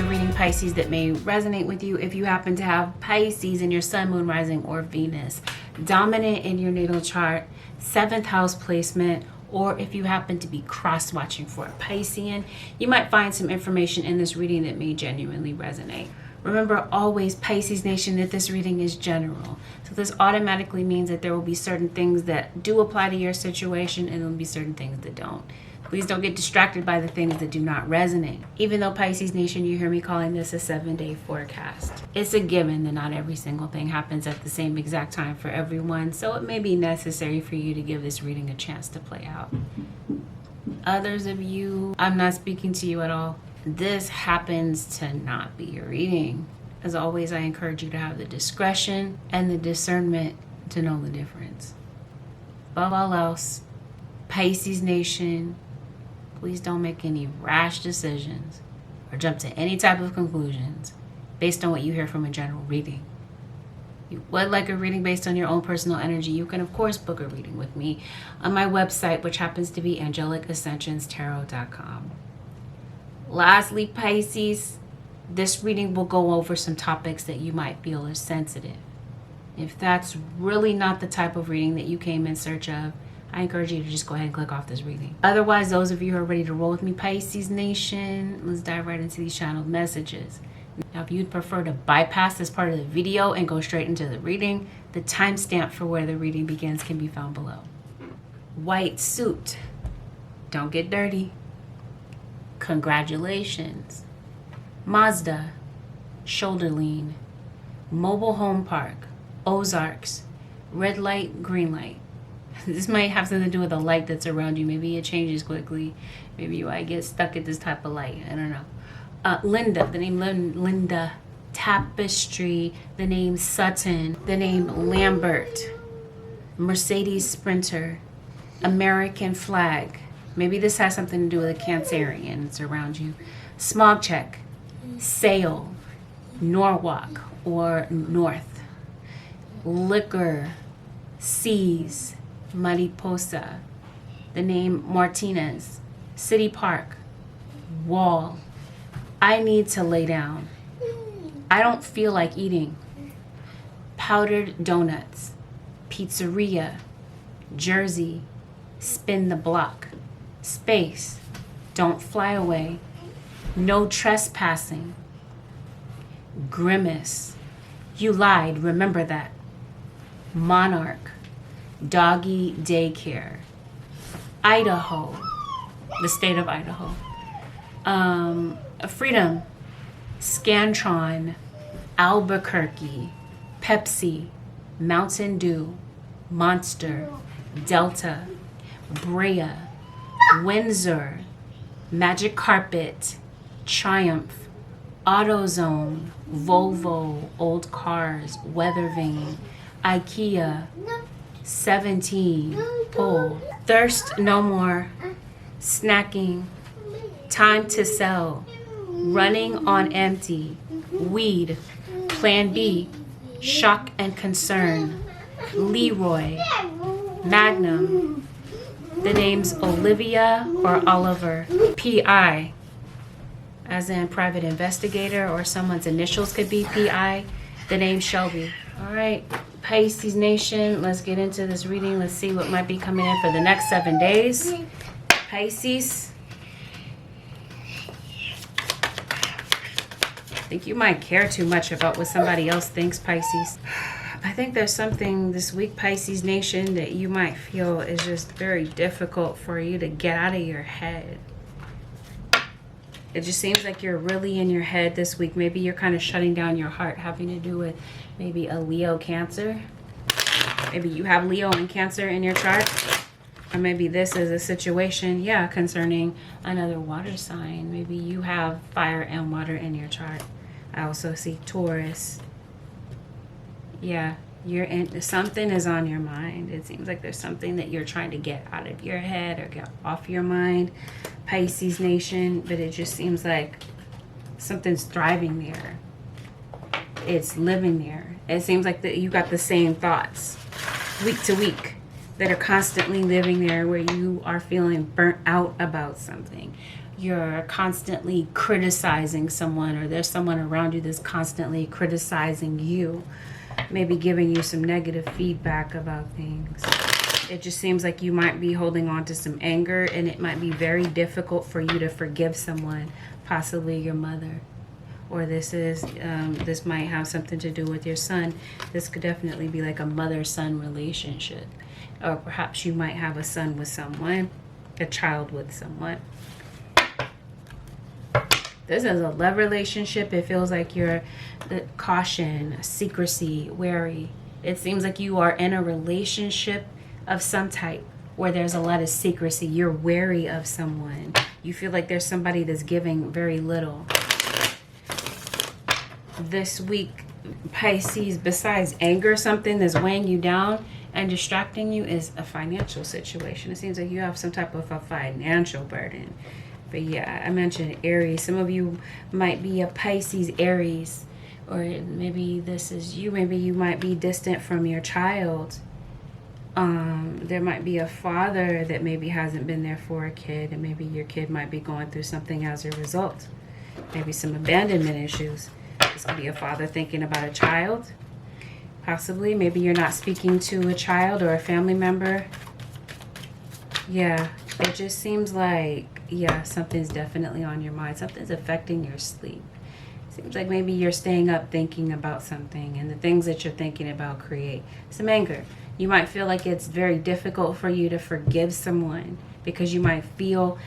a reading, Pisces, that may resonate with you if you happen to have Pisces in your sun, moon, rising, or Venus dominant in your natal chart, 7th house placement, or if you happen to be cross-watching for a Piscean, you might find some information in this reading that may genuinely resonate. Remember always, Pisces Nation, that this reading is general. So this automatically means that there will be certain things that do apply to your situation and there will be certain things that don't. Please don't get distracted by the things that do not resonate. Even though, Pisces Nation, you hear me calling this a 7-day forecast, it's a given that not every single thing happens at the same exact time for everyone. So it may be necessary for you to give this reading a chance to play out. Others of you, I'm not speaking to you at all. This happens to not be your reading. As always, I encourage you to have the discretion and the discernment to know the difference. Above all else, Pisces Nation, please don't make any rash decisions or jump to any type of conclusions based on what you hear from a general reading. You would like a reading based on your own personal energy, you can of course book a reading with me on my website, which happens to be AngelicAscensionsTarot.com. Lastly, Pisces, this reading will go over some topics that you might feel are sensitive. If that's really not the type of reading that you came in search of, I encourage you to just go ahead and click off this reading. Otherwise, those of you who are ready to roll with me, Pisces Nation, let's dive right into these channeled messages. Now, if you'd prefer to bypass this part of the video and go straight into the reading, the timestamp for where the reading begins can be found below. White suit. Don't get dirty. Congratulations. Mazda. Shoulder lean. Mobile home park. Ozarks. Red light, green light. This might have something to do with the light that's around you. Maybe it changes quickly. Maybe you might get stuck at this type of light. I don't know. Linda, the name Linda. Tapestry, the name Sutton, the name Lambert. Mercedes Sprinter. American flag. Maybe this has something to do with a Cancerian that's around you. Smog check. Sail. Norwalk or North. Liquor. Seas. Mariposa, the name Martinez, City Park, Wall, I need to lay down, I don't feel like eating, powdered donuts, pizzeria, Jersey, spin the block, space, don't fly away, no trespassing, grimace, you lied, remember that, monarch, doggy daycare, Idaho, the state of Idaho, freedom, Scantron, Albuquerque, Pepsi, Mountain Dew, Monster, Delta, Brea, Windsor, Magic Carpet, Triumph, AutoZone, Volvo, Old Cars, Weather Vane, IKEA, 17, pull, thirst no more, snacking, time to sell, running on empty, weed, plan B, shock and concern, Leroy, Magnum, the names Olivia or Oliver, PI, as in private investigator, or someone's initials could be PI, the name Shelby. All right, Pisces Nation, let's get into this reading. Let's see what might be coming in for the next 7 days. Pisces, I think you might care too much about what somebody else thinks, Pisces. I think there's something this week, Pisces Nation, that you might feel is just very difficult for you to get out of your head. It just seems like you're really in your head this week. Maybe you're kind of shutting down your heart, having to do with maybe a Leo Cancer. Maybe you have Leo and Cancer in your chart. Or maybe this is a situation, yeah, concerning another water sign. Maybe you have fire and water in your chart. I also see Taurus. Yeah, you're in, something is on your mind. It seems like there's something that you're trying to get out of your head or get off your mind, Pisces Nation, but it just seems like something's thriving there. It's living there. It seems like that you got the same thoughts week to week that are constantly living there, where you are feeling burnt out about something. you're constantly criticizing someone, or there's someone around you that's constantly criticizing you, maybe giving you some negative feedback about things. It just seems like you might be holding on to some anger, and it might be very difficult for you to forgive someone, possibly your mother. Or this might have something to do with your son. This could definitely be like a mother-son relationship. Or perhaps you might have a son with someone, a child with someone. This is a love relationship. It feels like you're caution, secrecy, wary. It seems like you are in a relationship of some type where there's a lot of secrecy. You're wary of someone. You feel like there's somebody that's giving very little. This week, Pisces, besides anger, something that's weighing you down and distracting you is a financial situation. It seems like you have some type of a financial burden. But yeah, I mentioned Aries. Some of you might be a Pisces Aries, or maybe this is you. Maybe you might be distant from your child. There might be a father that maybe hasn't been there for a kid, and maybe your kid might be going through something as a result. Maybe some abandonment issues. This could be a father thinking about a child. Possibly, maybe you're not speaking to a child or a family member. Yeah, it just seems like, yeah, something's definitely on your mind. Something's affecting your sleep. Seems like maybe you're staying up thinking about something, and the things that you're thinking about create some anger. You might feel like it's very difficult for you to forgive someone because you might feel,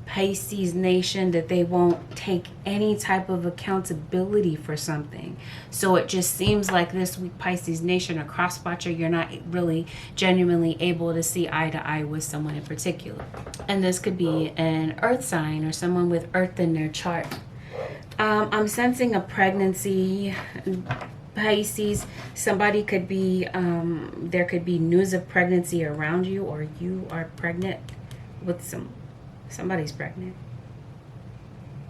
Pisces Nation, that they won't take any type of accountability for something. So it just seems like this week, Pisces Nation or cross watcher, you're not really genuinely able to see eye to eye with someone in particular. And this could be an earth sign or someone with earth in their chart. I'm sensing a pregnancy, Pisces. Somebody could be, there could be news of pregnancy around you, or you are pregnant with somebody's pregnant.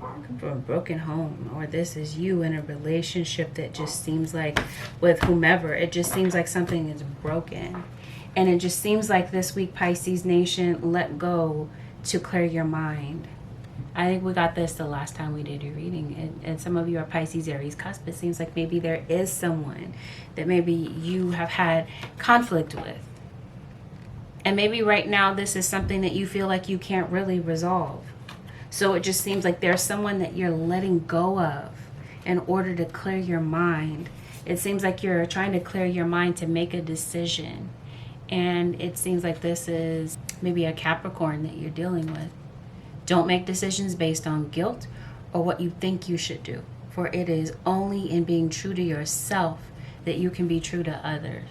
Come from a broken home, or this is you in a relationship that just seems like, with whomever, it just seems like something is broken. And it just seems like this week, Pisces Nation, let go to clear your mind. I think we got this the last time we did your reading, and some of you are Pisces Aries cusp. It seems like maybe there is someone that maybe you have had conflict with. And maybe right now this is something that you feel like you can't really resolve. So it just seems like there's someone that you're letting go of in order to clear your mind. It seems like you're trying to clear your mind to make a decision. And it seems like this is maybe a Capricorn that you're dealing with. Don't make decisions based on guilt or what you think you should do. For it is only in being true to yourself that you can be true to others.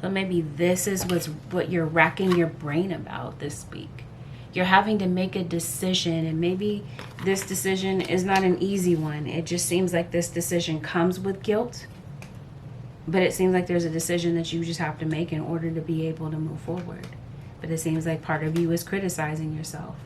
So maybe this is what you're racking your brain about this week. You're having to make a decision, and maybe this decision is not an easy one. It just seems like this decision comes with guilt, but it seems like there's a decision that you just have to make in order to be able to move forward. But it seems like part of you is criticizing yourself.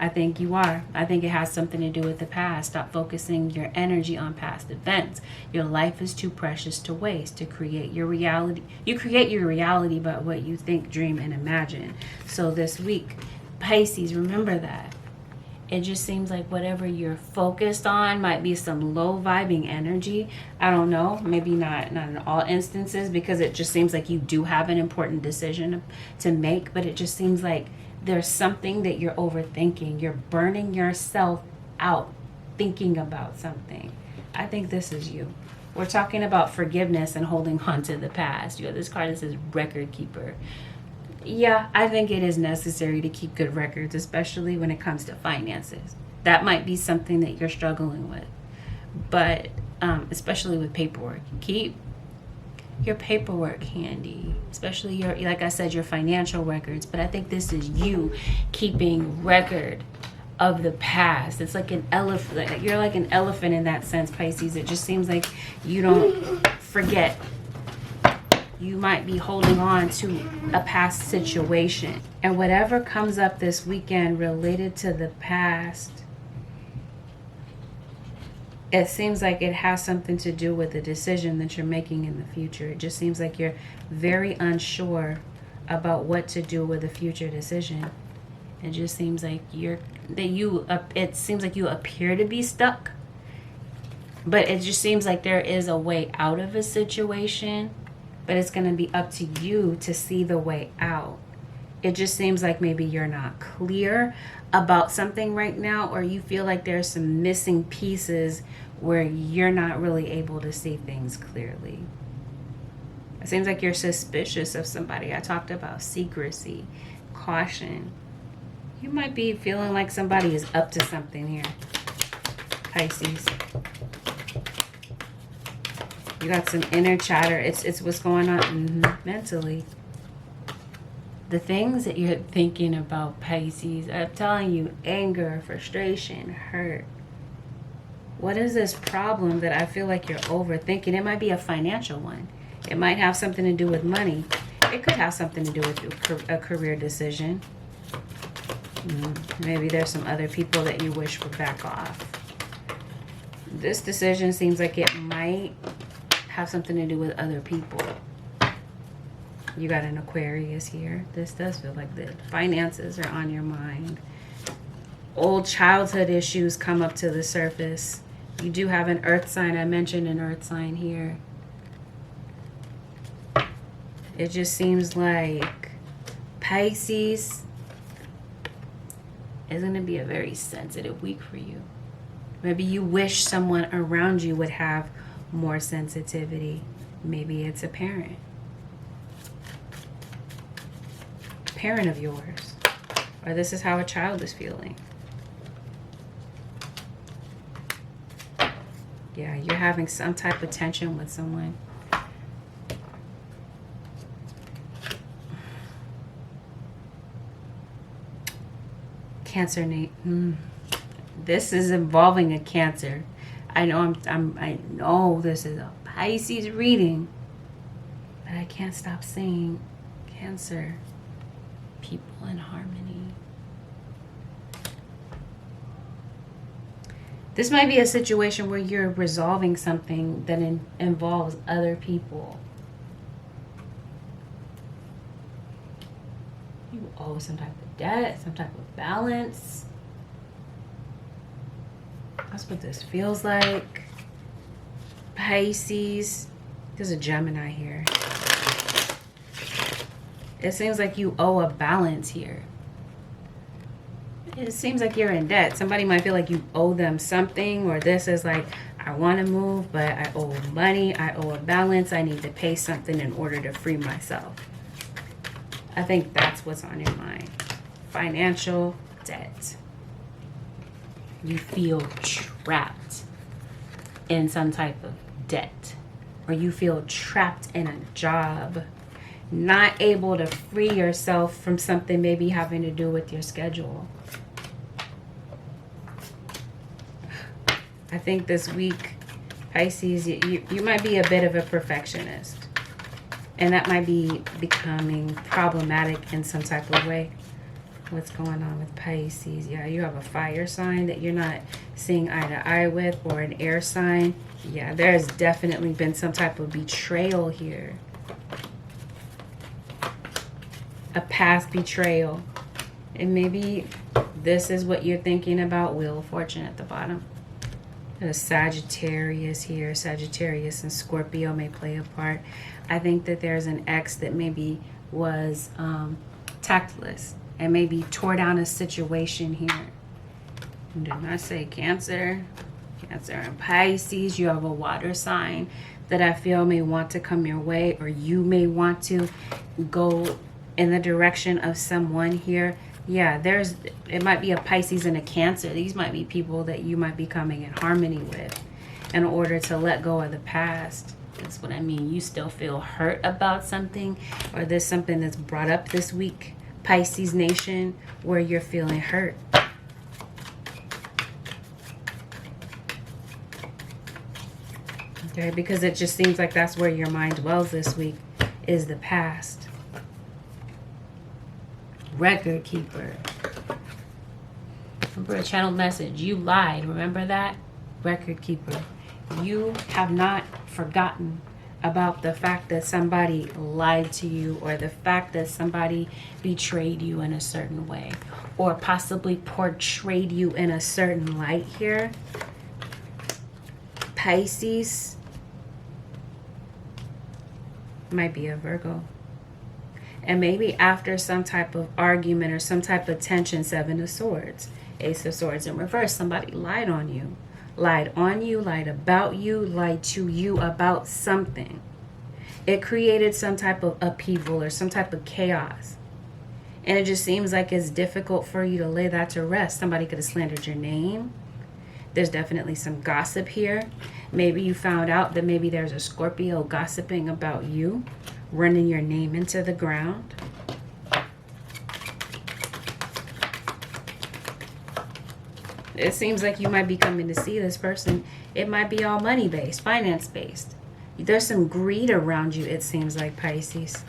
I think you are. I think it has something to do with the past. Stop focusing your energy on past events. Your life is too precious to waste to create your reality. You create your reality by what you think, dream, and imagine. So this week, Pisces, remember that. It just seems like whatever you're focused on might be some low vibing energy. I don't know. Maybe not in all instances, because it just seems like you do have an important decision to make. But it just seems like there's something that you're overthinking. You're burning yourself out thinking about something. I think this is you. We're talking about forgiveness and holding on to the past. You have this card that says record keeper. Yeah, I think it is necessary to keep good records, especially when it comes to finances. That might be something that you're struggling with. But especially with paperwork. Keep your paperwork handy, especially your, like I said, your financial records. But I think this is you keeping record of the past. It's like an elephant. You're like an elephant in that sense, Pisces. It just seems like you don't forget. You might be holding on to a past situation. And whatever comes up this weekend related to the past, it seems like it has something to do with the decision that you're making in the future. It just seems like you're very unsure about what to do with a future decision. It just seems like you're that it seems like you appear to be stuck, but it just seems like there is a way out of a situation, but it's going to be up to you to see the way out. It just seems like maybe you're not clear about something right now, or you feel like there's some missing pieces where you're not really able to see things clearly. It seems like you're suspicious of somebody. I talked about secrecy, caution. You might be feeling like somebody is up to something here, Pisces. You got some inner chatter. It's what's going on mentally. The things that you're thinking about, Pisces, I'm telling you, anger, frustration, hurt. What is this problem that I feel like you're overthinking? It might be a financial one. It might have something to do with money. It could have something to do with a career decision. Maybe there's some other people that you wish would back off. This decision seems like it might have something to do with other people. You got an Aquarius here. This does feel like the finances are on your mind. Old childhood issues come up to the surface. You do have an earth sign. I mentioned an earth sign here. It just seems like Pisces is going to be a very sensitive week for you. Maybe you wish someone around you would have more sensitivity. Maybe it's a parent. Parent of yours, or this is how a child is feeling. Yeah, you're having some type of tension with someone. Cancer, Nate. This is involving a Cancer. I know I know this is a Pisces reading, but I can't stop saying Cancer. People in harmony. This might be a situation where you're resolving something that involves other people. You owe some type of debt, some type of balance. That's what this feels like. Pisces. There's a Gemini here. It seems like you owe a balance here. It seems like you're in debt. Somebody might feel like you owe them something, or this is like, I want to move, but I owe money. I owe a balance. I need to pay something in order to free myself. I think that's what's on your mind. Financial debt. You feel trapped in some type of debt, or you feel trapped in a job, not able to free yourself from something maybe having to do with your schedule. I think this week, Pisces, you might be a bit of a perfectionist, and that might be becoming problematic in some type of way. What's going on with Pisces? Yeah, you have a fire sign that you're not seeing eye to eye with, or an air sign. Yeah, there's definitely been some type of betrayal here. A past betrayal. And maybe this is what you're thinking about. Wheel of Fortune at the bottom. A Sagittarius here. Sagittarius and Scorpio may play a part. I think that there's an ex that maybe was tactless and maybe tore down a situation here. Did not say Cancer. Cancer and Pisces. You have a water sign that I feel may want to come your way, or you may want to go in the direction of someone here. Yeah, it might be a Pisces and a Cancer. These might be people that you might be coming in harmony with in order to let go of the past. That's what I mean. You still feel hurt about something, or there's something that's brought up this week, Pisces Nation, where you're feeling hurt. Okay, because it just seems like that's where your mind dwells this week, is the past. Record keeper. Remember a channel message. You lied. Remember that? Record keeper. You have not forgotten about the fact that somebody lied to you, or the fact that somebody betrayed you in a certain way, or possibly portrayed you in a certain light here. Pisces might be a Virgo. And maybe after some type of argument or some type of tension, Seven of Swords, Ace of Swords in reverse, somebody lied on you. Lied on you, lied about you, lied to you about something. It created some type of upheaval or some type of chaos. And it just seems like it's difficult for you to lay that to rest. Somebody could have slandered your name. There's definitely some gossip here. Maybe you found out that maybe there's a Scorpio gossiping about you, running your name into the ground. It seems like you might be coming to see this person. It might be all money-based, finance-based. There's some greed around you, it seems like, Pisces.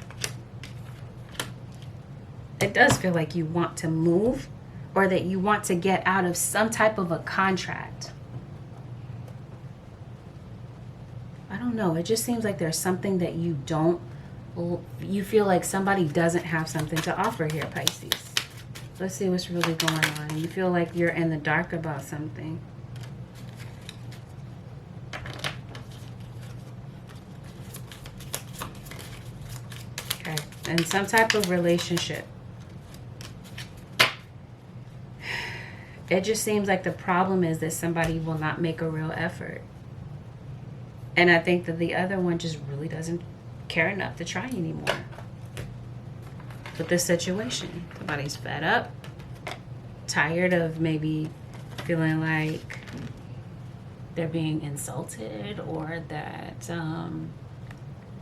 It does feel like you want to move, or that you want to get out of some type of a contract. I don't know. It just seems like there's something that you feel like somebody doesn't have something to offer here, Pisces. Let's see what's really going on. You feel like you're in the dark about something. Okay. And some type of relationship. It just seems like the problem is that somebody will not make a real effort. And I think that the other one just really doesn't care enough to try anymore with this situation. Somebody's fed up, tired of maybe feeling like they're being insulted, or that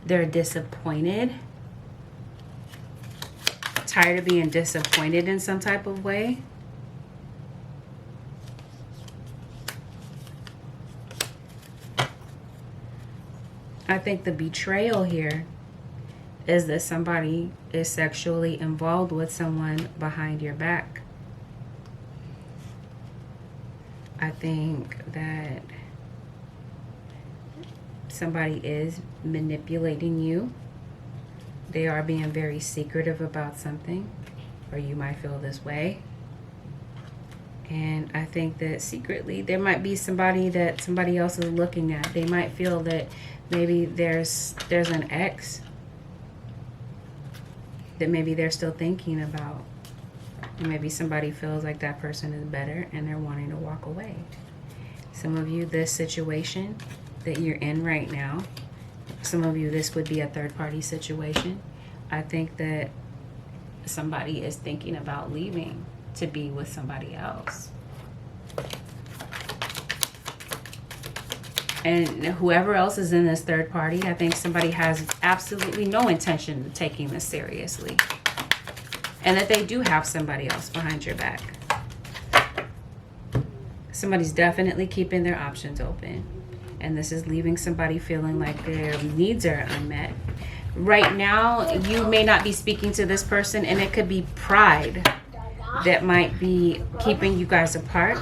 they're disappointed. Tired of being disappointed in some type of way. I think the betrayal here is that somebody is sexually involved with someone behind your back. I think that somebody is manipulating you. They are being very secretive about something, or you might feel this way. And I think that secretly there might be somebody that somebody else is looking at. They might feel that maybe there's an ex that maybe they're still thinking about. Maybe somebody feels like that person is better and they're wanting to walk away. Some of you, this situation that you're in right now, some of you, this would be a third-party situation. I think that somebody is thinking about leaving to be with somebody else. And whoever else is in this third party, I think somebody has absolutely no intention of taking this seriously. And that they do have somebody else behind your back. Somebody's definitely keeping their options open. And this is leaving somebody feeling like their needs are unmet. Right now, you may not be speaking to this person, and it could be pride that might be keeping you guys apart.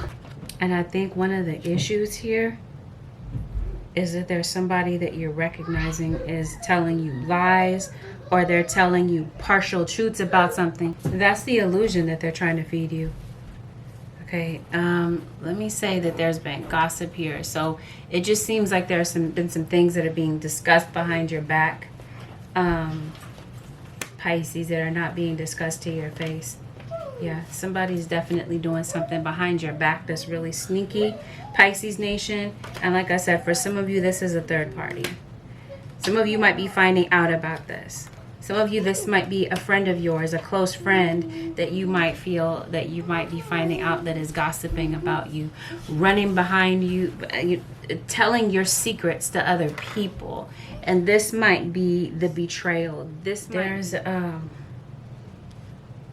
And I think one of the issues here is that there's somebody that you're recognizing is telling you lies, or they're telling you partial truths about something. That's the illusion that they're trying to feed you. Okay, let me say that there's been gossip here. So it just seems like there's been some things that are being discussed behind your back, Pisces, that are not being discussed to your face. Yeah, somebody's definitely doing something behind your back that's really sneaky, Pisces Nation. And like I said, for some of you, this is a third party. Some of you might be finding out about this. Some of you, this might be a friend of yours, a close friend that you might feel that you might be finding out that is gossiping about you, running behind you, telling your secrets to other people. And this might be the betrayal. There's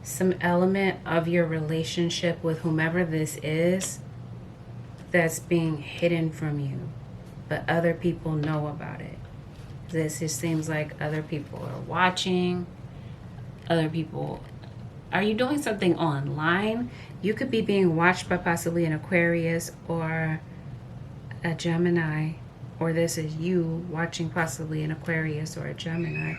some element of your relationship with whomever this is that's being hidden from you, but other people know about it. This just seems like other people are watching. Other people, are you doing something online? You could be being watched by possibly an Aquarius or a Gemini. or this is you watching possibly an Aquarius or a Gemini.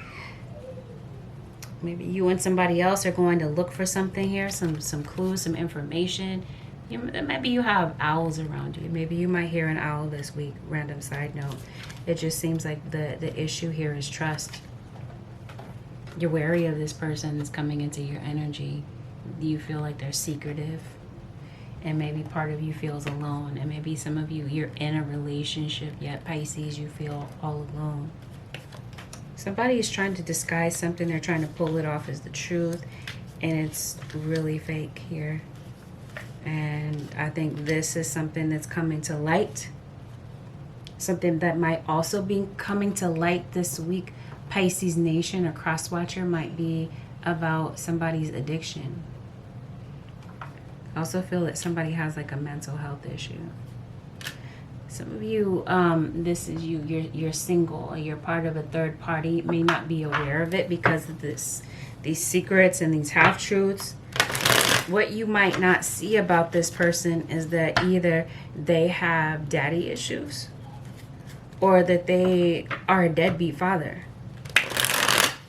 Maybe you and somebody else are going to look for something here, some clues, some information. Maybe you have owls around you. Maybe you might hear an owl this week. Random side note. It just seems like the issue here is trust. You're wary of this person that's coming into your energy. You feel like they're secretive. And maybe part of you feels alone. And maybe some of you, you're in a relationship, yet Pisces, you feel all alone. Somebody is trying to disguise something. They're trying to pull it off as the truth. And it's really fake here. And I think this is something that's coming to light. Something that might also be coming to light this week, Pisces Nation or Cross Watcher, might be about somebody's addiction. I also feel that somebody has like a mental health issue. Some of you, this is you, you're single, or you're part of a third party, may not be aware of it because of these secrets and these half-truths. What you might not see about this person is that either they have daddy issues or that they are a deadbeat father.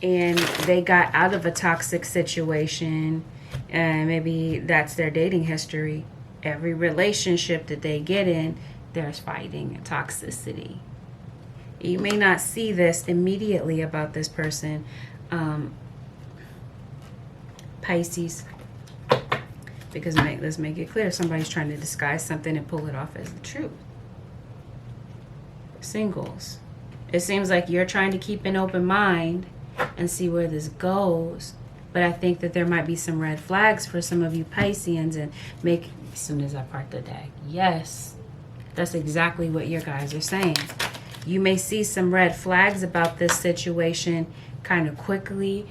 And they got out of a toxic situation, and maybe that's their dating history. Every relationship that they get in, there's fighting and toxicity. You may not see this immediately about this person, Pisces, because let's make it clear, somebody's trying to disguise something and pull it off as the truth. Singles, it seems like you're trying to keep an open mind and see where this goes. But I think that there might be some red flags for some of you Pisceans, and as soon as I part the deck, yes, that's exactly what your guys are saying. You may see some red flags about this situation kind of quickly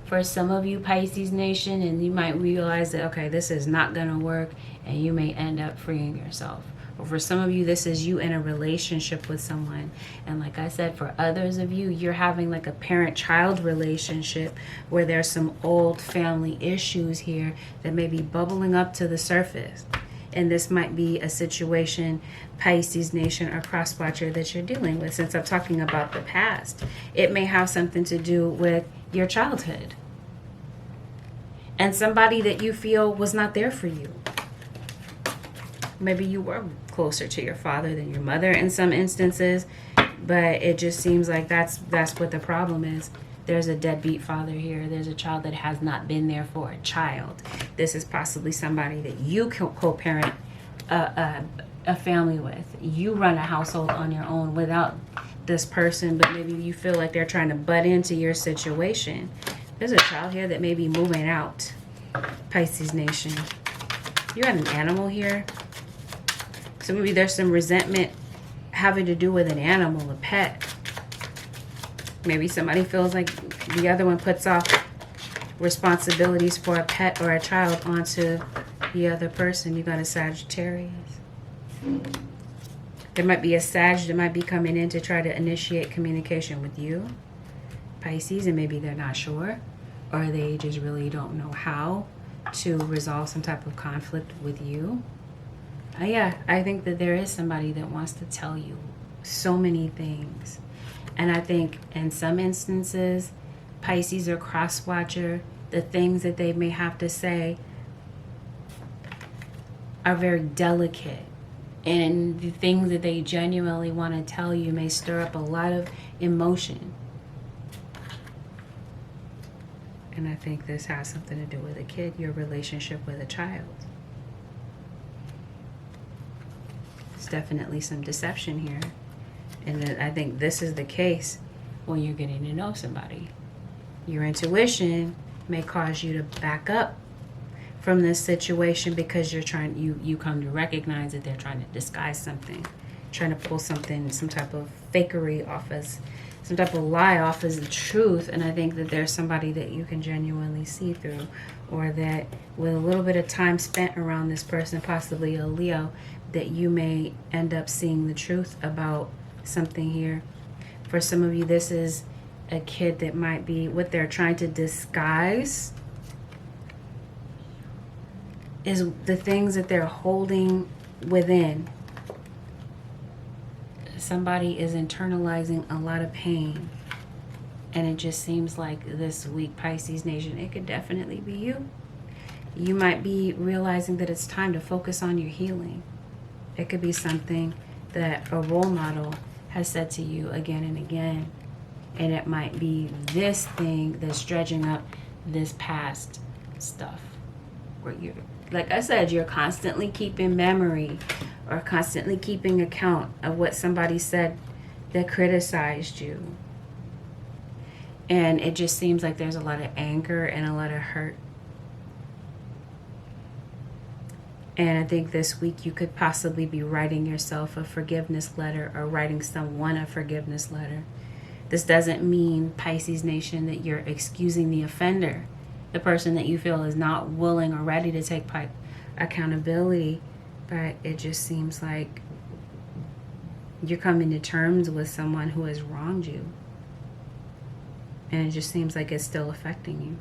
for some of you Pisces Nation, and you might realize that, okay, this is not going to work, and you may end up freeing yourself. Or for some of you, this is you in a relationship with someone. And like I said, for others of you, you're having like a parent-child relationship where there's some old family issues here that may be bubbling up to the surface. And this might be a situation, Pisces Nation or Cross Watcher, that you're dealing with. Since I'm talking about the past, it may have something to do with your childhood and somebody that you feel was not there for you. Maybe you were closer to your father than your mother in some instances, but it just seems like that's what the problem is. There's a deadbeat father here. There's a child that has not been there for a child. This is possibly somebody that you co-parent a family with. You run a household on your own without this person, but maybe you feel like they're trying to butt into your situation. There's a child here that may be moving out, Pisces Nation. You got an animal here. So maybe there's some resentment having to do with an animal, a pet. Maybe somebody feels like the other one puts off responsibilities for a pet or a child onto the other person. You got a Sagittarius. There might be a Sag that might be coming in to try to initiate communication with you, Pisces, and maybe they're not sure, or they just really don't know how to resolve some type of conflict with you. Yeah, I think that there is somebody that wants to tell you so many things. And I think in some instances, Pisces or Cross Watcher, the things that they may have to say are very delicate. And the things that they genuinely want to tell you may stir up a lot of emotion. And I think this has something to do with a kid, your relationship with a child. There's definitely some deception here. And I think this is the case when you're getting to know somebody. Your intuition may cause you to back up from this situation because you come to recognize that they're trying to disguise something, trying to pull something, some type of fakery off as, some type of lie off as the truth. And I think that there's somebody that you can genuinely see through, or that with a little bit of time spent around this person, possibly a Leo, that you may end up seeing the truth about something here. For some of you, this is a kid that might be, what they're trying to disguise is the things that they're holding within. somebody is internalizing a lot of pain. And it just seems like this week, Pisces Nation, it could definitely be you. You might be realizing that it's time to focus on your healing. It could be something that a role model has said to you again and again. And it might be this thing that's dredging up this past stuff. Where you're, like I said, you're constantly keeping memory or constantly keeping account of what somebody said that criticized you. And it just seems like there's a lot of anger and a lot of hurt. And I think this week you could possibly be writing yourself a forgiveness letter or writing someone a forgiveness letter. This doesn't mean, Pisces Nation, that you're excusing the offender, the person that you feel is not willing or ready to take accountability. But it just seems like you're coming to terms with someone who has wronged you. And it just seems like it's still affecting you.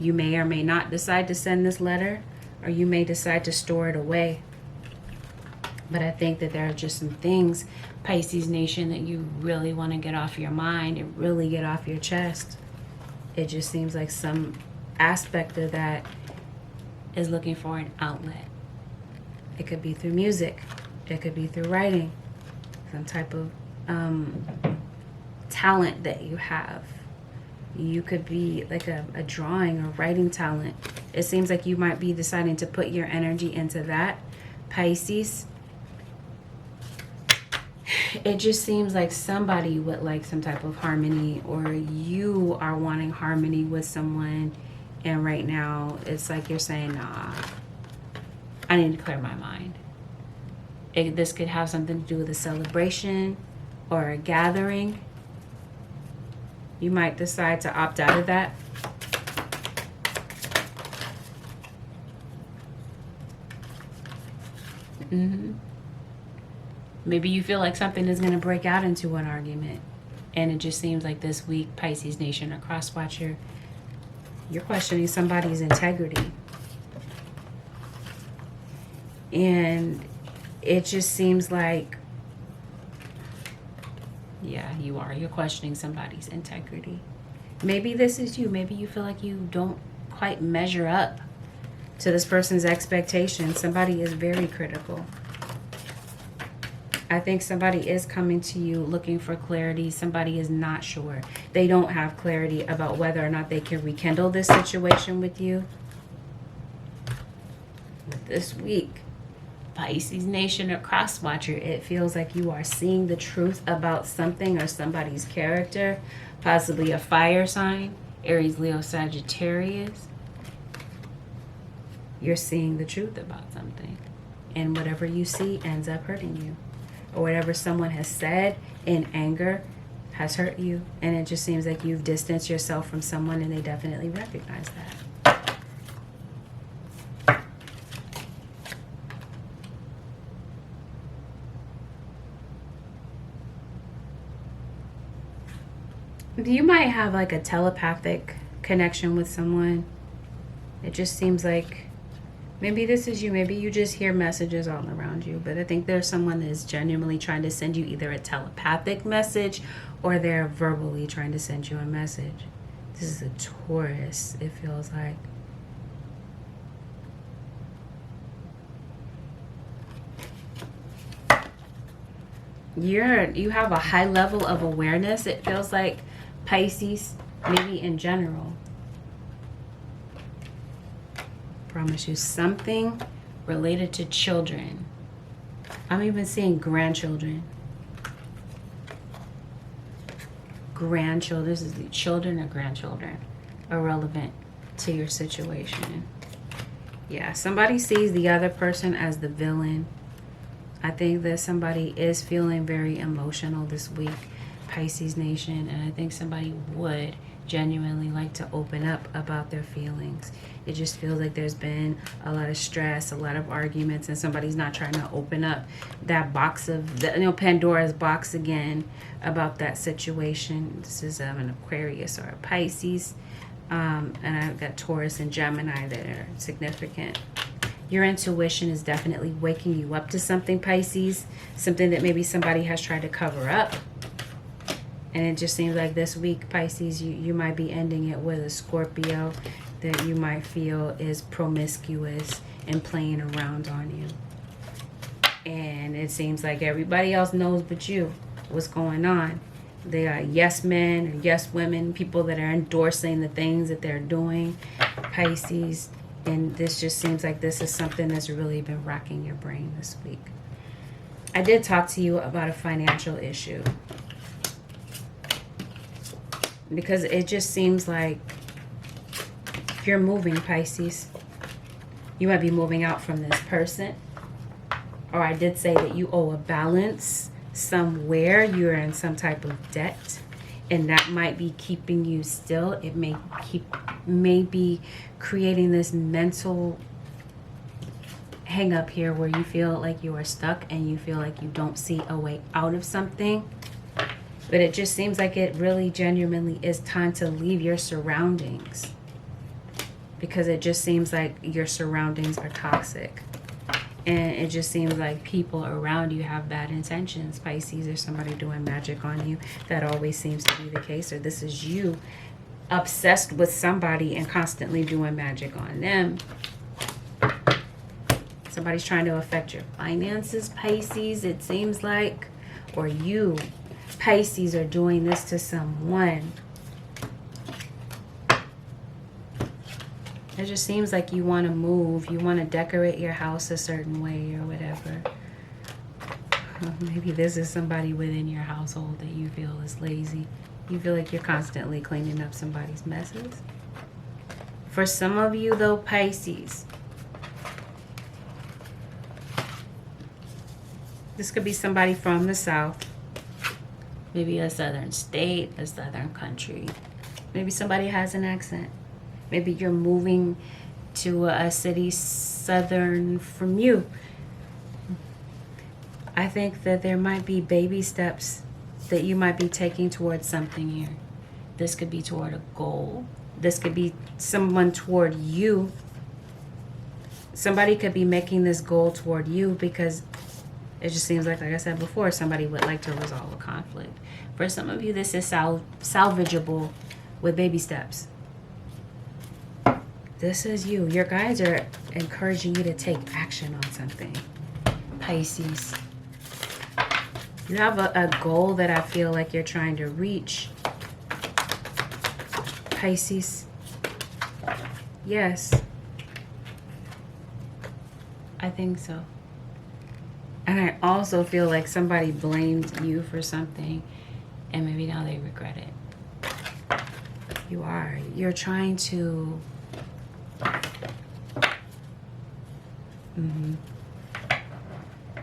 You may or may not decide to send this letter, or you may decide to store it away. But I think that there are just some things, Pisces Nation, that you really want to get off your mind and really get off your chest. It just seems like some aspect of that is looking for an outlet. It could be through music. It could be through writing. Some type of talent that you have. You could be like a drawing or writing talent. It seems like you might be deciding to put your energy into that, Pisces. It just seems like somebody would like some type of harmony, or you are wanting harmony with someone, and right now it's like you're saying, nah, I need to clear my mind. This could have something to do with a celebration or a gathering. You might decide to opt out of that. Maybe you feel like something is going to break out into an argument. And it just seems like this week, Pisces Nation or Crosswatcher, you're questioning somebody's integrity. And it just seems like, yeah, you are. You're questioning somebody's integrity. Maybe this is you. Maybe you feel like you don't quite measure up to this person's expectations. Somebody is very critical. I think somebody is coming to you looking for clarity. Somebody is not sure. They don't have clarity about whether or not they can rekindle this situation with you. But this week, Pisces Nation or Crosswatcher, it feels like you are seeing the truth about something or somebody's character, possibly a fire sign, Aries, Leo, Sagittarius. You're seeing the truth about something, and whatever you see ends up hurting you, or whatever someone has said in anger has hurt you, and it just seems like you've distanced yourself from someone, and they definitely recognize that. You might have like a telepathic connection with someone. It just seems like maybe this is you. Maybe you just hear messages all around you. But I think there's someone that is genuinely trying to send you either a telepathic message or they're verbally trying to send you a message. This is a Taurus, it feels like. You have a high level of awareness, it feels like, Pisces, maybe in general. Promise you something related to children. I'm even seeing grandchildren. Grandchildren. This is the children or grandchildren irrelevant to your situation. Yeah, somebody sees the other person as the villain. I think that somebody is feeling very emotional this week, Pisces Nation, and I think somebody would genuinely like to open up about their feelings. It just feels like there's been a lot of stress, a lot of arguments, and somebody's not trying to open up that box of, Pandora's box again about that situation. This is an Aquarius or a Pisces, and I've got Taurus and Gemini that are significant. Your intuition is definitely waking you up to something, Pisces. Something that maybe somebody has tried to cover up. And it just seems like this week, Pisces, you might be ending it with a Scorpio that you might feel is promiscuous and playing around on you. And it seems like everybody else knows but you what's going on. They are yes men or yes women, people that are endorsing the things that they're doing, Pisces. And this just seems like this is something that's really been racking your brain this week. I did talk to you about a financial issue, because it just seems like you're moving, Pisces. You might be moving out from this person. Or I did say that you owe a balance somewhere. You're in some type of debt. And that might be keeping you still. It may be creating this mental hang up here where you feel like you are stuck and you feel like you don't see a way out of something. But it just seems like it really genuinely is time to leave your surroundings, because it just seems like your surroundings are toxic. And it just seems like people around you have bad intentions, Pisces. There's somebody doing magic on you. That always seems to be the case. Or this is you obsessed with somebody and constantly doing magic on them. Somebody's trying to affect your finances, Pisces, it seems like. Or you, Pisces, are doing this to someone. It just seems like you want to move. You want to decorate your house a certain way or whatever. Maybe this is somebody within your household that you feel is lazy. You feel like you're constantly cleaning up somebody's messes. For some of you, though, Pisces, this could be somebody from the south. Maybe a southern state, a southern country. Maybe somebody has an accent. Maybe you're moving to a city southern from you. I think that there might be baby steps that you might be taking towards something here. This could be toward a goal. This could be someone toward you. Somebody could be making this goal toward you because it just seems like I said before, somebody would like to resolve a conflict. For some of you, this is salvageable with baby steps. This is you. Your guides are encouraging you to take action on something, Pisces. You have a goal that I feel like you're trying to reach, Pisces. Yes. I think so. And I also feel like somebody blamed you for something and maybe now they regret it. You are. You're trying to...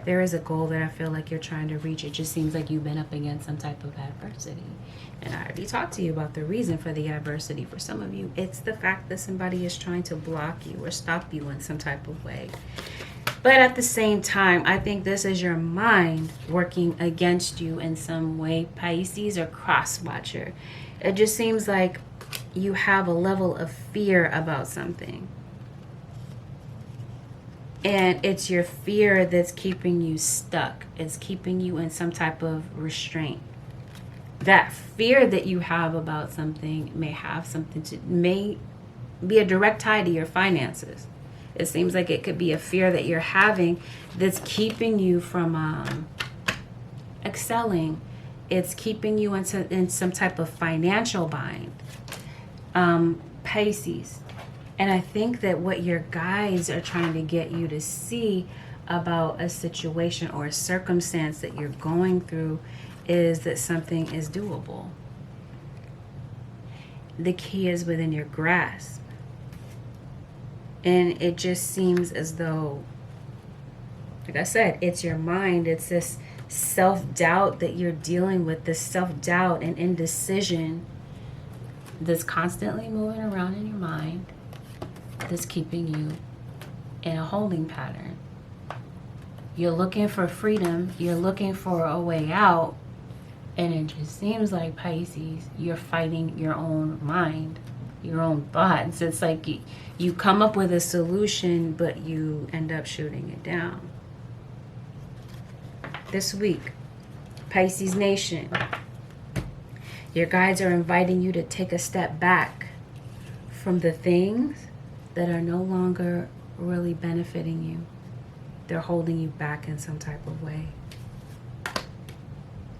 There is a goal that I feel like you're trying to reach. It just seems like you've been up against some type of adversity. And I already talked to you about the reason for the adversity. For some of you, it's the fact that somebody is trying to block you or stop you in some type of way. But at the same time, I think this is your mind working against you in some way, Pisces, or cross-watcher. It just seems like you have a level of fear about something. And it's your fear that's keeping you stuck. It's keeping you in some type of restraint. That fear that you have about something may be a direct tie to your finances. It seems like it could be a fear that you're having that's keeping you from excelling. It's keeping you in some type of financial bind, Pisces. And I think that what your guides are trying to get you to see about a situation or a circumstance that you're going through is that something is doable. The key is within your grasp. And it just seems as though, like I said, it's your mind. It's this self-doubt that you're dealing with, this self-doubt and indecision that's constantly moving around in your mind, that's keeping you in a holding pattern. You're looking for freedom. You're looking for a way out. And it just seems like, Pisces, you're fighting your own mind. your own thoughts. It's like you come up with a solution, but you end up shooting it down. This week, Pisces Nation, your guides are inviting you to take a step back from the things that are no longer really benefiting you. They're holding you back in some type of way.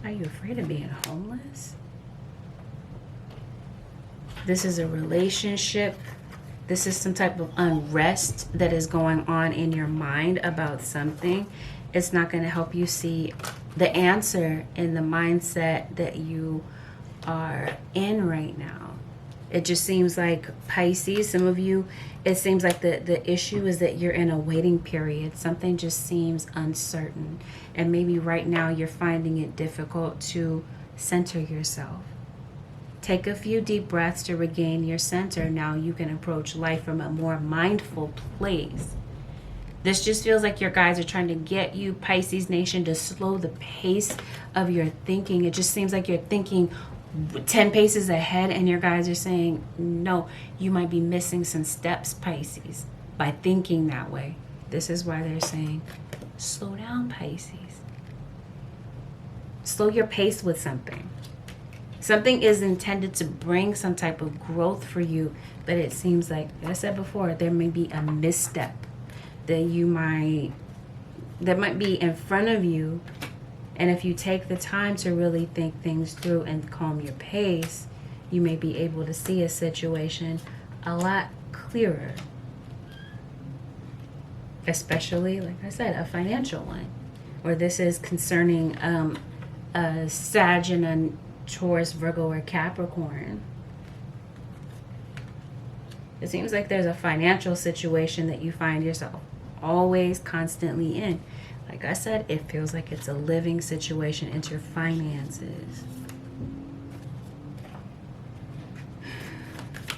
Are you afraid of being homeless? This is a relationship. This is some type of unrest that is going on in your mind about something. It's not going to help you see the answer in the mindset that you are in right now. It just seems like Pisces, some of you, it seems like the issue is that you're in a waiting period. Something just seems uncertain. And maybe right now you're finding it difficult to center yourself. Take a few deep breaths to regain your center. Now you can approach life from a more mindful place. This just feels like your guides are trying to get you, Pisces Nation, to slow the pace of your thinking. It just seems like you're thinking 10 paces ahead, and your guides are saying, no, you might be missing some steps, Pisces, by thinking that way. This is why they're saying, slow down, Pisces. Slow your pace with something. Something is intended to bring some type of growth for you, but it seems like I said before, there may be a misstep that might be in front of you. And if you take the time to really think things through and calm your pace, you may be able to see a situation a lot clearer. Especially, like I said, a financial one. Or this is concerning a Sag and a Taurus, Virgo, or Capricorn. It seems like there's a financial situation that you find yourself always constantly in. Like I said, it feels like it's a living situation into your finances.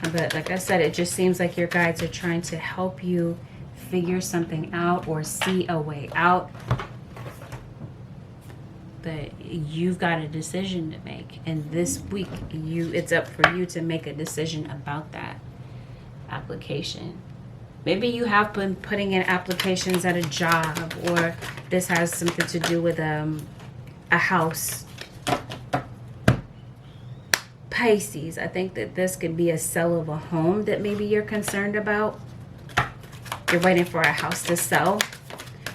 But like I said, it just seems like your guides are trying to help you figure something out or see a way out. But you've got a decision to make. And this week, it's up for you to make a decision about that application. Maybe you have been putting in applications at a job, or this has something to do with a house. Pisces, I think that this could be a sale of a home that maybe you're concerned about. You're waiting for a house to sell,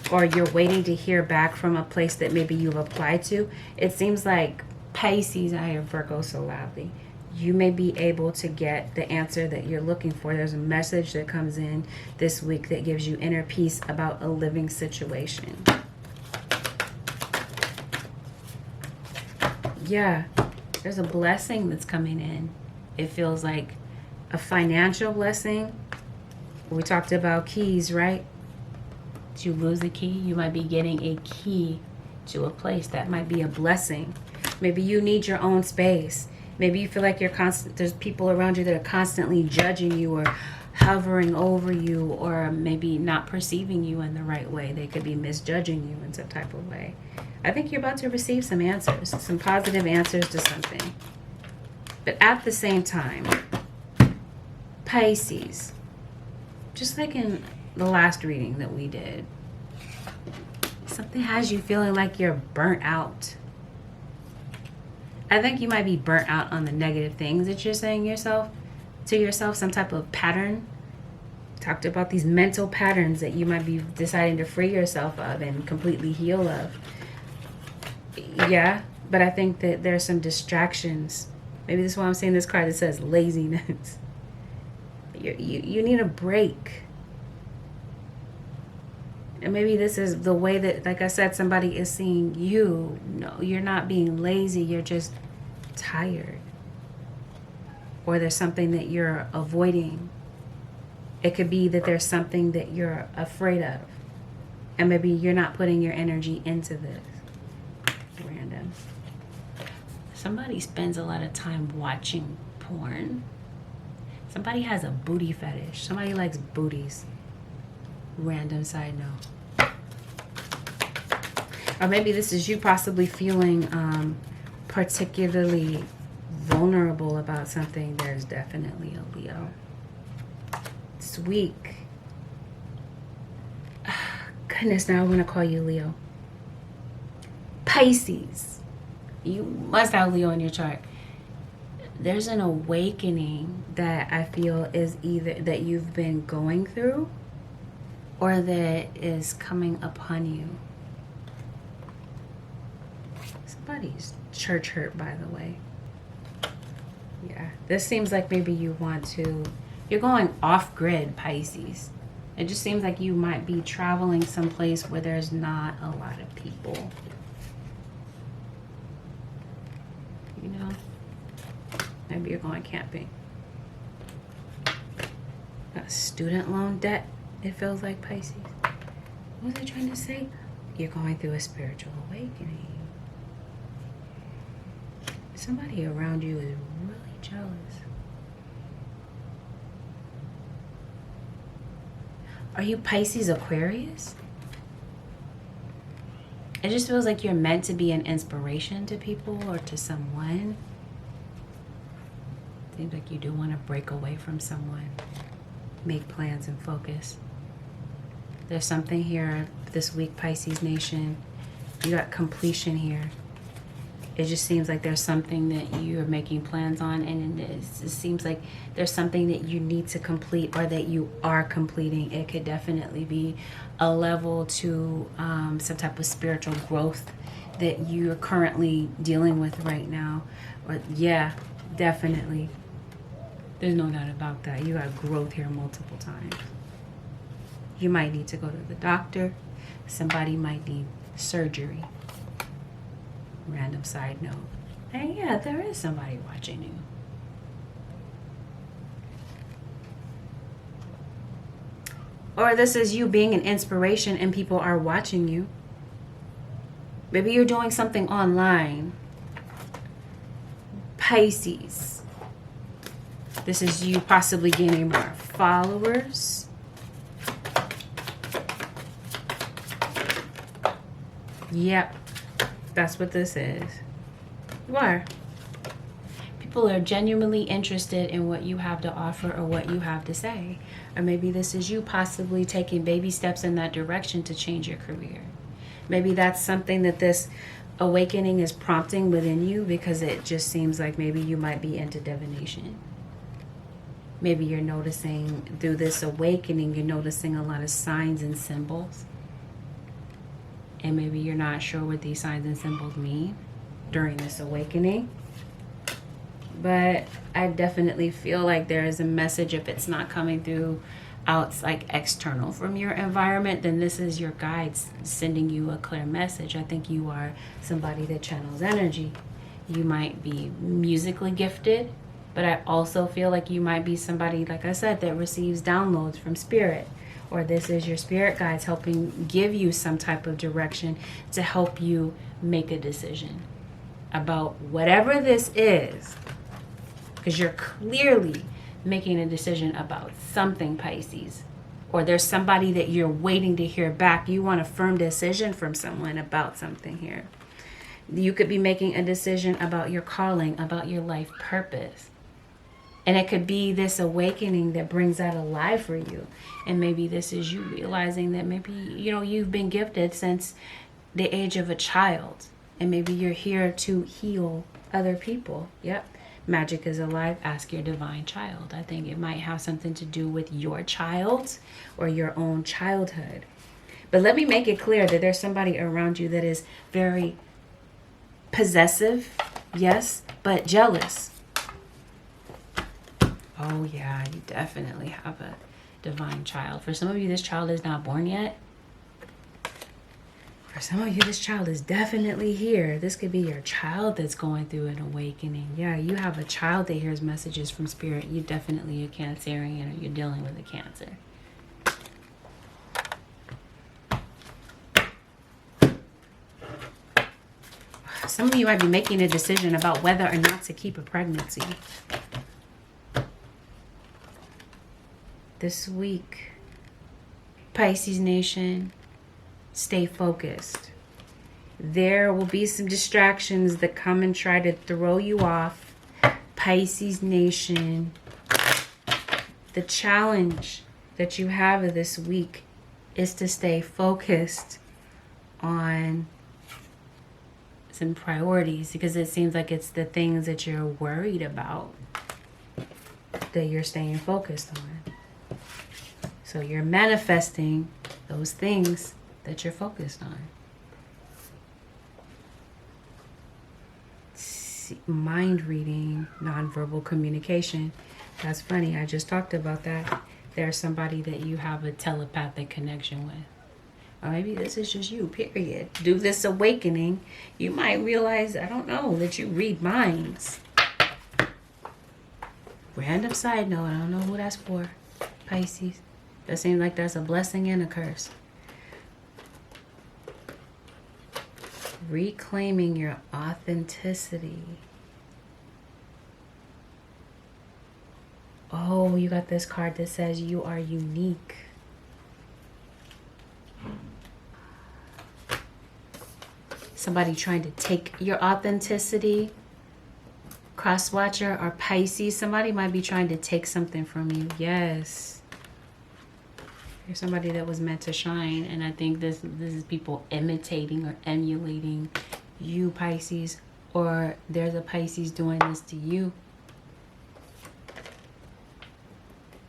or you're waiting to hear back from a place that maybe you've applied to. It seems like Pisces, I have Virgo so loudly. You may be able to get the answer that you're looking for. There's a message that comes in this week that gives you inner peace about a living situation. Yeah, there's a blessing that's coming in. It feels like a financial blessing. We talked about keys, right? Did you lose a key? You might be getting a key to a place. That might be a blessing. Maybe you need your own space. Maybe you feel like there's people around you that are constantly judging you or hovering over you, or maybe not perceiving you in the right way. They could be misjudging you in some type of way. I think you're about to receive some answers, some positive answers to something. But at the same time, Pisces, just like in the last reading that we did, something has you feeling like you're burnt out. I think you might be burnt out on the negative things that you're saying to yourself, some type of pattern. Talked about these mental patterns that you might be deciding to free yourself of and completely heal of. Yeah, but I think that there's some distractions. Maybe this is why I'm saying this card that says laziness. You need a break. And maybe this is the way that, like I said, somebody is seeing you. No, you're not being lazy. You're just tired. Or there's something that you're avoiding. It could be that there's something that you're afraid of. And maybe you're not putting your energy into this. Random. Somebody spends a lot of time watching porn. Somebody has a booty fetish. Somebody likes booties. Random side note. Or maybe this is you possibly feeling particularly vulnerable about something, there's definitely a Leo. This week, goodness, now I want to call you Leo. Pisces, you must have Leo in your chart. There's an awakening that I feel is either that you've been going through or that is coming upon you. Somebody's church hurt, by the way. Yeah, this seems like maybe you're going off grid, Pisces. It just seems like you might be traveling someplace where there's not a lot of people. You know? Maybe you're going camping. Got student loan debt, it feels like, Pisces. What was I trying to say? You're going through a spiritual awakening. Somebody around you is really jealous. Are you Pisces Aquarius? It just feels like you're meant to be an inspiration to people or to someone. Seems like you do want to break away from someone. Make plans and focus. There's something here this week, Pisces Nation. You got completion here. It just seems like there's something that you're making plans on, and it seems like there's something that you need to complete or that you are completing. It could definitely be a level to some type of spiritual growth that you're currently dealing with right now. Or yeah, definitely. There's no doubt about that. You got growth here multiple times. You might need to go to the doctor. Somebody might need surgery. Random side note. And yeah, there is somebody watching you. Or this is you being an inspiration and people are watching you. Maybe you're doing something online. Pisces. This is you possibly gaining more followers. Yep. That's what this is. You are. People are genuinely interested in what you have to offer or what you have to say. Or maybe this is you possibly taking baby steps in that direction to change your career. Maybe that's something that this awakening is prompting within you, because it just seems like maybe you might be into divination. Maybe you're noticing through this awakening, you're noticing a lot of signs and symbols. And maybe you're not sure what these signs and symbols mean during this awakening. But I definitely feel like there is a message. If it's not coming through out like external from your environment, then this is your guides sending you a clear message. I think you are somebody that channels energy. You might be musically gifted, but I also feel like you might be somebody, like I said, that receives downloads from spirit. Or this is your spirit guides helping give you some type of direction to help you make a decision about whatever this is. Because you're clearly making a decision about something, Pisces. Or there's somebody that you're waiting to hear back. You want a firm decision from someone about something here. You could be making a decision about your calling, about your life purpose. And it could be this awakening that brings that alive for you. And maybe this is you realizing that maybe, you've been gifted since the age of a child. And maybe you're here to heal other people. Yep. Magic is alive. Ask your divine child. I think it might have something to do with your child or your own childhood. But let me make it clear that there's somebody around you that is very possessive. Yes, but jealous. Oh yeah, you definitely have a divine child. For some of you, this child is not born yet. For some of you, this child is definitely here. This could be your child that's going through an awakening. Yeah, you have a child that hears messages from spirit. You definitely a Cancerian, or you're dealing with a Cancer. Some of you might be making a decision about whether or not to keep a pregnancy. This week, Pisces Nation, stay focused. There will be some distractions that come and try to throw you off, Pisces Nation, the challenge that you have this week is to stay focused on some priorities, because it seems like it's the things that you're worried about that you're staying focused on. So you're manifesting those things that you're focused on. Mind reading, nonverbal communication. That's funny. I just talked about that. There's somebody that you have a telepathic connection with. Or maybe this is just you, period. Do this awakening. You might realize, I don't know, that you read minds. Random side note, I don't know who that's for. Pisces. That seems like that's a blessing and a curse. Reclaiming your authenticity. Oh, you got this card that says you are unique. Somebody trying to take your authenticity. Cross-watcher or Pisces. Somebody might be trying to take something from you. Yes. You're somebody that was meant to shine. And I think this is people imitating or emulating you, Pisces. Or there's a Pisces doing this to you.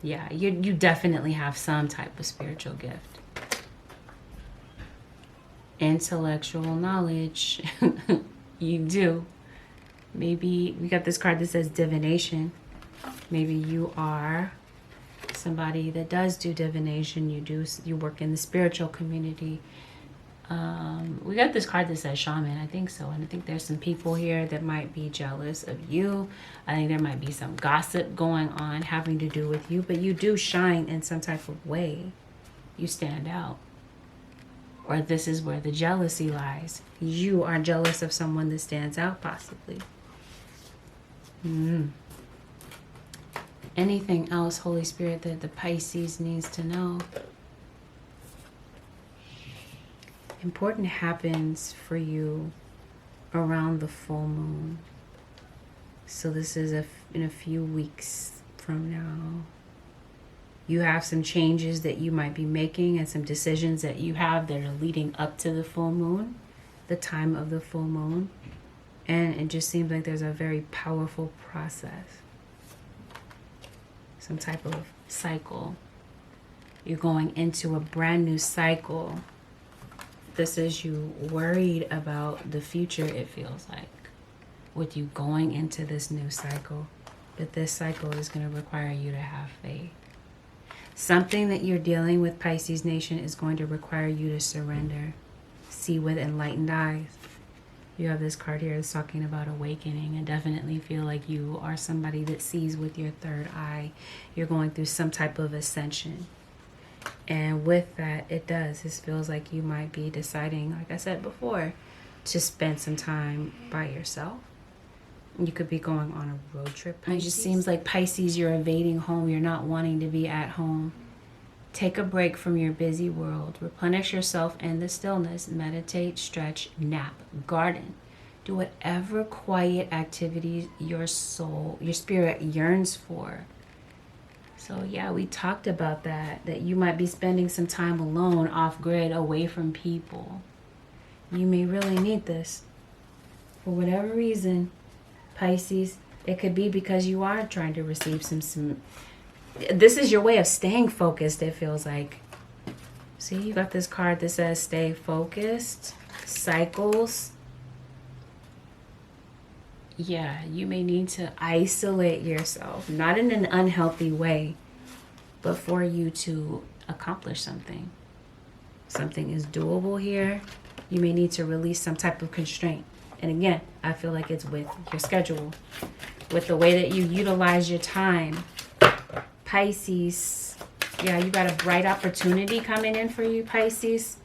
Yeah, you definitely have some type of spiritual gift. Intellectual knowledge. You do. Maybe we got this card that says divination. Maybe you are somebody that does do divination. You work in the spiritual community. We got this card that says shaman. I think so. And I think there's some people here that might be jealous of you. I think there might be some gossip going on having to do with you. But you do shine in some type of way. You stand out. Or this is where the jealousy lies. You are jealous of someone that stands out, possibly. Anything else, Holy Spirit, that the Pisces needs to know? Important happens for you around the full moon. So this is in a few weeks from now. You have some changes that you might be making and some decisions that you have that are leading up to the full moon, the time of the full moon. And it just seems like there's a very powerful process. Some type of cycle. You're going into a brand new cycle. This is you worried about the future, it feels like, with you going into this new cycle. But this cycle is going to require you to have faith. Something that you're dealing with, Pisces Nation, is going to require you to surrender. See with enlightened eyes. You have this card here that's talking about awakening. I definitely feel like you are somebody that sees with your third eye. You're going through some type of ascension. And with that, it feels like you might be deciding, like I said before, to spend some time by yourself. You could be going on a road trip, Pisces. It just seems like, Pisces, you're evading home. You're not wanting to be at home. Take a break from your busy world. Replenish yourself in the stillness. Meditate, stretch, nap, garden. Do whatever quiet activities your soul, your spirit yearns for. So yeah, we talked about that you might be spending some time alone, off grid, away from people. You may really need this. For whatever reason, Pisces, it could be because you are trying to receive some this is your way of staying focused, it feels like. See, you got this card that says stay focused, cycles. Yeah, you may need to isolate yourself, not in an unhealthy way, but for you to accomplish something. Something is doable here. You may need to release some type of constraint. And again, I feel like it's with your schedule, with the way that you utilize your time. Pisces, yeah, you got a bright opportunity coming in for you, Pisces,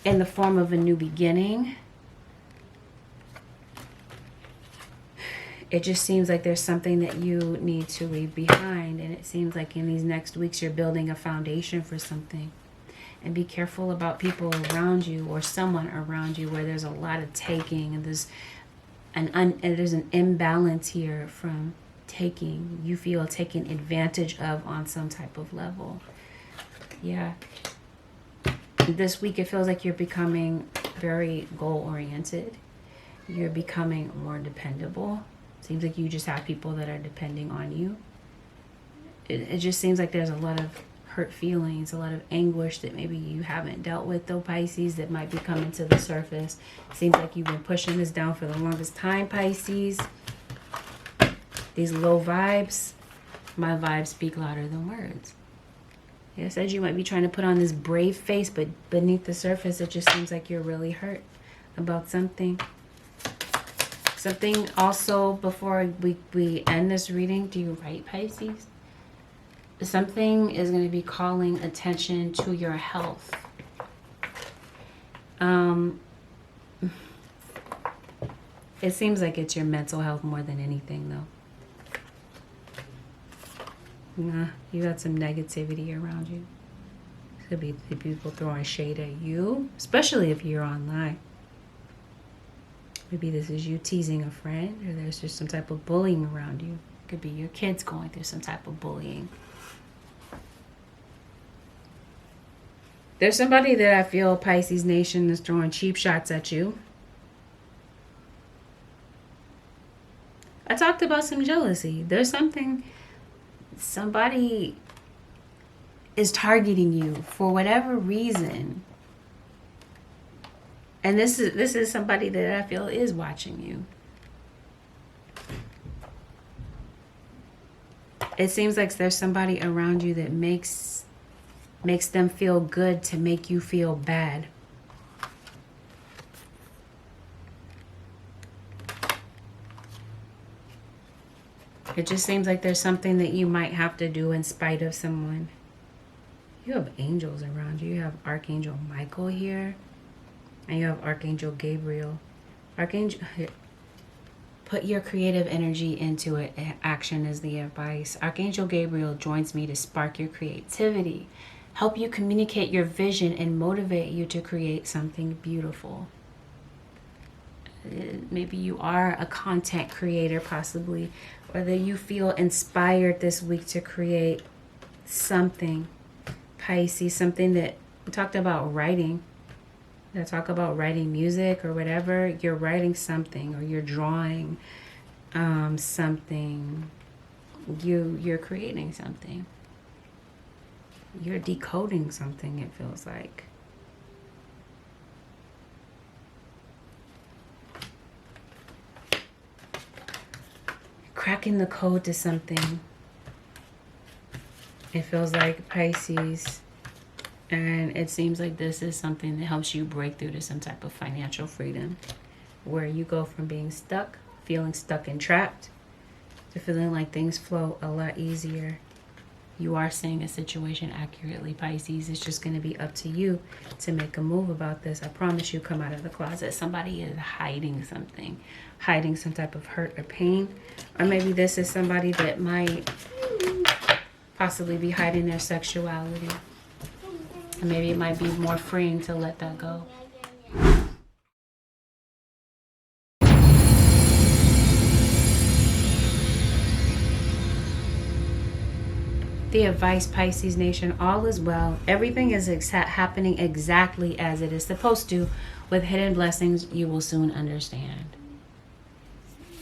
in the form of a new beginning. It just seems like there's something that you need to leave behind. And it seems like in these next weeks, you're building a foundation for something. And be careful about people around you or someone around you where there's a lot of taking and there's there's an imbalance here from taking, you feel taken advantage of on some type of level. Yeah. This week it feels like you're becoming very goal oriented. You're becoming more dependable. Seems like you just have people that are depending on you. It just seems like there's a lot of hurt feelings, a lot of anguish that maybe you haven't dealt with, though, Pisces, that might be coming to the surface. Seems like you've been pushing this down for the longest time, Pisces. These low vibes, my vibes speak louder than words. Yeah, I said you might be trying to put on this brave face, but beneath the surface, it just seems like you're really hurt about something. Something also, before we end this reading, do you write, Pisces? Something is going to be calling attention to your health. It seems like it's your mental health more than anything, though. Nah, you got some negativity around you. Could be the people throwing shade at you, especially if you're online. Maybe this is you teasing a friend, or there's just some type of bullying around you. Could be your kids going through some type of bullying. There's somebody that I feel, Pisces Nation, is throwing cheap shots at you. I talked about some jealousy. There's somebody is targeting you for whatever reason. And this is somebody that I feel is watching you. It seems like there's somebody around you that makes them feel good to make you feel bad. It just seems like there's something that you might have to do in spite of someone. You have angels around you. You have Archangel Michael here. And you have Archangel Gabriel. Put your creative energy into it. Action is the advice. Archangel Gabriel joins me to spark your creativity, help you communicate your vision, and motivate you to create something beautiful. Maybe you are a content creator, possibly, or that you feel inspired this week to create something, Pisces, something that we talked about writing. Talk about writing music or whatever. You're writing something, or you're drawing something. You're creating something. You're decoding something, it feels like. Cracking the code to something. It feels like, Pisces. And it seems like this is something that helps you break through to some type of financial freedom, where you go from being stuck, feeling stuck and trapped, to feeling like things flow a lot easier. You are seeing a situation accurately, Pisces. It's just going to be up to you to make a move about this. I promise you, come out of the closet. Somebody is hiding something, hiding some type of hurt or pain. Or maybe this is somebody that might possibly be hiding their sexuality. And maybe it might be more freeing to let that go. The advice, Pisces Nation, all is well. Everything is happening exactly as it is supposed to. With hidden blessings, you will soon understand.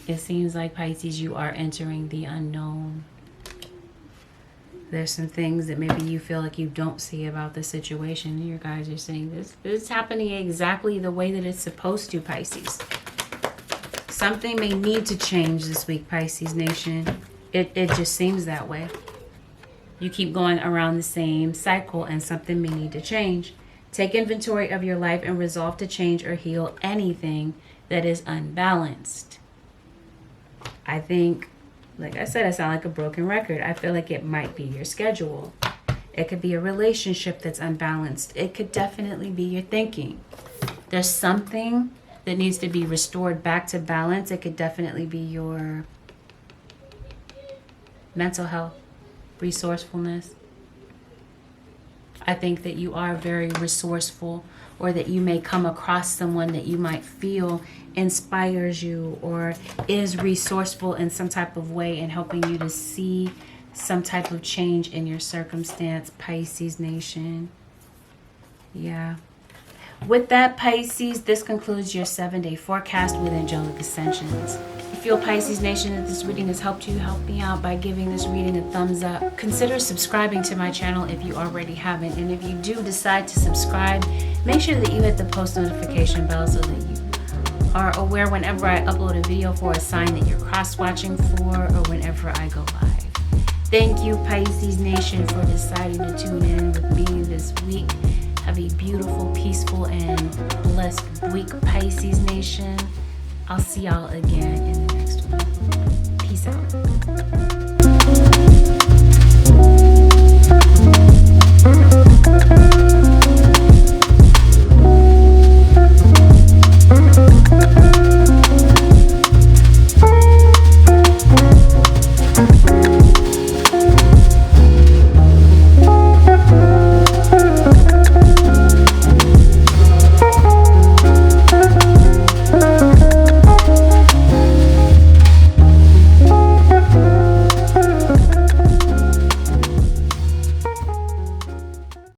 It seems like, Pisces, you are entering the unknown. There's some things that maybe you feel like you don't see about the situation. You guys are saying this is happening exactly the way that it's supposed to, Pisces. Something may need to change this week, Pisces Nation. It just seems that way. You keep going around the same cycle, and something may need to change. Take inventory of your life and resolve to change or heal anything that is unbalanced. I think, like I said, I sound like a broken record. I feel like it might be your schedule. It could be a relationship that's unbalanced. It could definitely be your thinking. There's something that needs to be restored back to balance. It could definitely be your mental health, resourcefulness. I think that you are very resourceful or that you may come across someone that you might feel inspires you or is resourceful in some type of way in helping you to see some type of change in your circumstance, Pisces Nation. Yeah. With that, Pisces, this concludes your 7-day forecast with Angelic Ascensions. If you're Pisces Nation and this reading has helped you, help me out by giving this reading a thumbs up. Consider subscribing to my channel if you already haven't. And if you do decide to subscribe, make sure that you hit the post notification bell so that you are aware whenever I upload a video for a sign that you're cross-watching for or whenever I go live. Thank you, Pisces Nation, for deciding to tune in with me this week. Have a beautiful, peaceful, and blessed week, Pisces Nation. I'll see y'all again